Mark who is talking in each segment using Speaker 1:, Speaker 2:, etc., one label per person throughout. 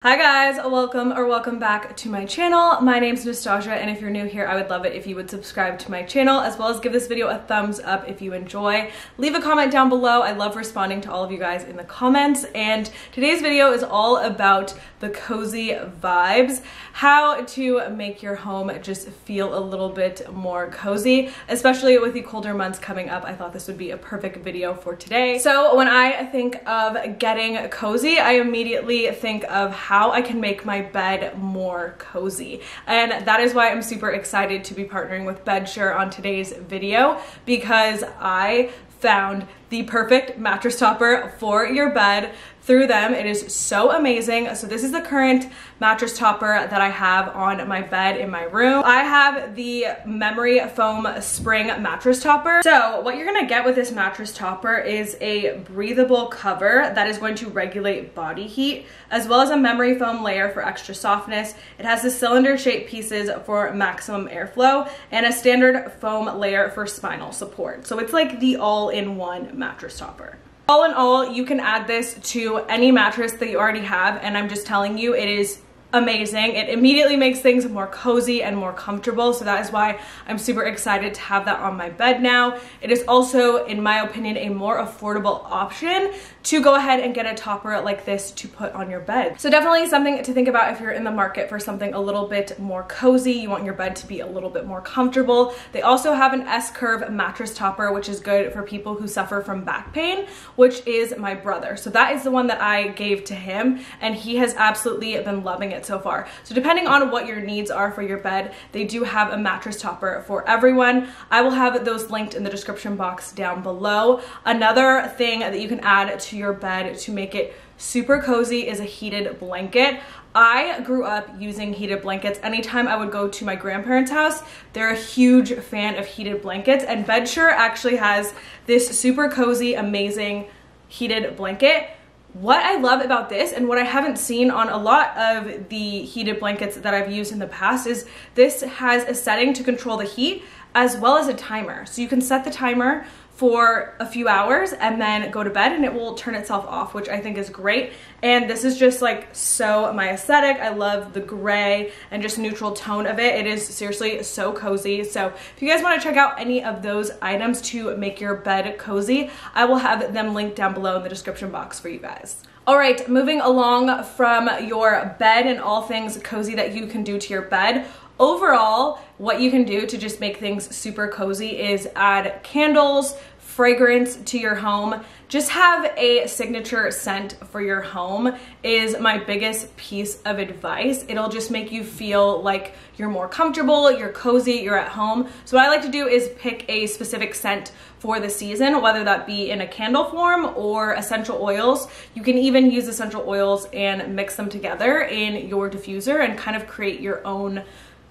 Speaker 1: Hi guys, welcome back to my channel. My name's Nastazsa, and if you're new here, I would love it if you would subscribe to my channel, as well as give this video a thumbs up if you enjoy. Leave a comment down below. I love responding to all of you guys in the comments, and today's video is all about the cozy vibes, how to make your home just feel a little bit more cozy, especially with the colder months coming up. I thought this would be a perfect video for today. So when I think of getting cozy, I immediately think of how I can make my bed more cozy. And that is why I'm super excited to be partnering with Bedsure on today's video, because I found the perfect mattress topper for your bed through them. It is so amazing. So this is the current mattress topper that I have on my bed in my room. I have the memory foam spring mattress topper. So what you're gonna get with this mattress topper is a breathable cover that is going to regulate body heat, as well as a memory foam layer for extra softness. It has the cylinder shaped pieces for maximum airflow and a standard foam layer for spinal support. So it's like the all-in-one mattress topper. All in all, you can add this to any mattress that you already have, and I'm just telling you, it is amazing. It immediately makes things more cozy and more comfortable, so that is why I'm super excited to have that on my bed now. It is also, in my opinion, a more affordable option to go ahead and get a topper like this to put on your bed. So definitely something to think about if you're in the market for something a little bit more cozy. You want your bed to be a little bit more comfortable. They also have an S-curve mattress topper, which is good for people who suffer from back pain, which is my brother. So that is the one that I gave to him, and he has absolutely been loving it so far. So depending on what your needs are for your bed, they do have a mattress topper for everyone. I will have those linked in the description box down below. Another thing that you can add to your bed to make it super cozy is a heated blanket. I grew up using heated blankets. Anytime I would go to my grandparents' house, they're a huge fan of heated blankets, and Bedsure actually has this super cozy, amazing heated blanket. What I love about this, and what I haven't seen on a lot of the heated blankets that I've used in the past, is this has a setting to control the heat as well as a timer. So you can set the timer for a few hours and then go to bed and it will turn itself off, which I think is great. And this is just like so my aesthetic. I love the gray and just neutral tone of it. It is seriously so cozy. So if you guys want to check out any of those items to make your bed cozy, I will have them linked down below in the description box for you guys. All right, moving along from your bed and all things cozy that you can do to your bed. Overall, what you can do to just make things super cozy is add candles, fragrance to your home. Just have a signature scent for your home is my biggest piece of advice. It'll just make you feel like you're more comfortable, you're cozy, you're at home. So what I like to do is pick a specific scent for the season, whether that be in a candle form or essential oils. You can even use essential oils and mix them together in your diffuser and kind of create your own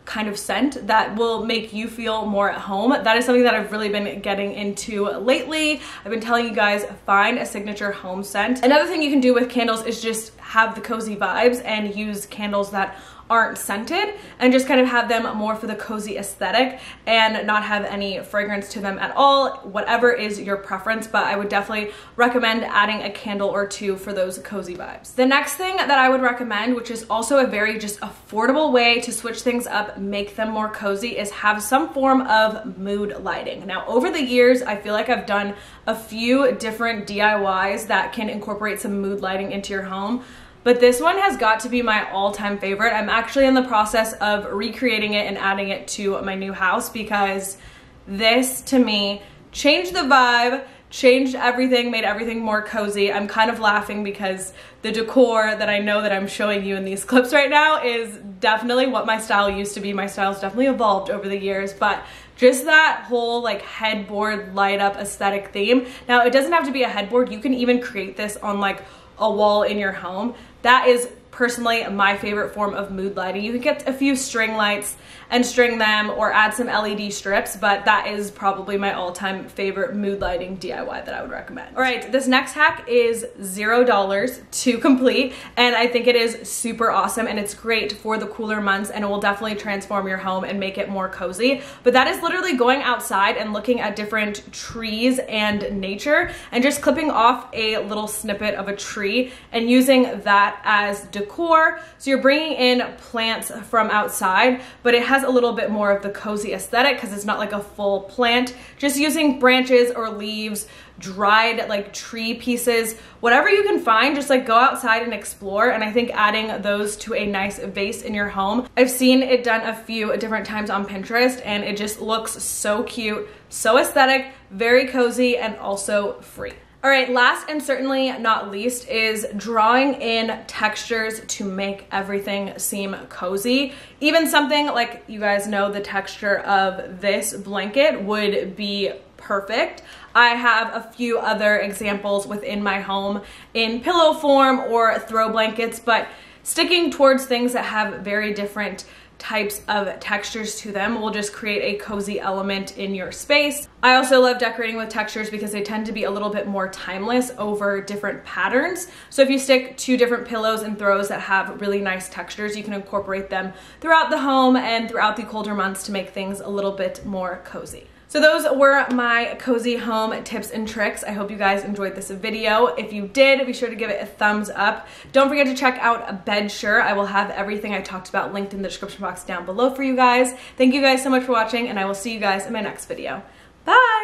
Speaker 1: kind of scent that will make you feel more at home. That is something that I've really been getting into lately. I've been telling you guys, find a signature home scent. Another thing you can do with candles is just have the cozy vibes and use candles that aren't scented and just kind of have them more for the cozy aesthetic and not have any fragrance to them at all, whatever is your preference, but I would definitely recommend adding a candle or two for those cozy vibes. The next thing that I would recommend, which is also a very just affordable way to switch things up, make them more cozy, is have some form of mood lighting. Now, over the years, I feel like I've done a few different DIYs that can incorporate some mood lighting into your home, but this one has got to be my all-time favorite. I'm actually in the process of recreating it and adding it to my new house because this, to me, changed the vibe, changed everything, made everything more cozy. I'm kind of laughing because the decor that I know that I'm showing you in these clips right now is definitely what my style used to be. My style's definitely evolved over the years, but just that whole like headboard light up aesthetic theme. Now, it doesn't have to be a headboard. You can even create this on like a wall in your home. That is personally my favorite form of mood lighting. You can get a few string lights and string them or add some LED strips, but that is probably my all-time favorite mood lighting DIY that I would recommend. All right, this next hack is $0 to complete, and I think it is super awesome and it's great for the cooler months, and it will definitely transform your home and make it more cozy. But that is literally going outside and looking at different trees and nature and just clipping off a little snippet of a tree and using that as decor decor. So you're bringing in plants from outside, but it has a little bit more of the cozy aesthetic because it's not like a full plant. Just using branches or leaves, dried like tree pieces, whatever you can find, just like go outside and explore. And I think adding those to a nice vase in your home, I've seen it done a few different times on Pinterest and it just looks so cute, so aesthetic, very cozy, and also free. All right, last and certainly not least is drawing in textures to make everything seem cozy. Even something like, you guys know, the texture of this blanket would be perfect. I have a few other examples within my home in pillow form or throw blankets, but sticking towards things that have very different types of textures to them will just create a cozy element in your space. I also love decorating with textures because they tend to be a little bit more timeless over different patterns. So if you stick to different pillows and throws that have really nice textures, you can incorporate them throughout the home and throughout the colder months to make things a little bit more cozy. So those were my cozy home tips and tricks. I hope you guys enjoyed this video. If you did, be sure to give it a thumbs up. Don't forget to check out Bedsure. I will have everything I talked about linked in the description box down below for you guys. Thank you guys so much for watching, and I will see you guys in my next video. Bye!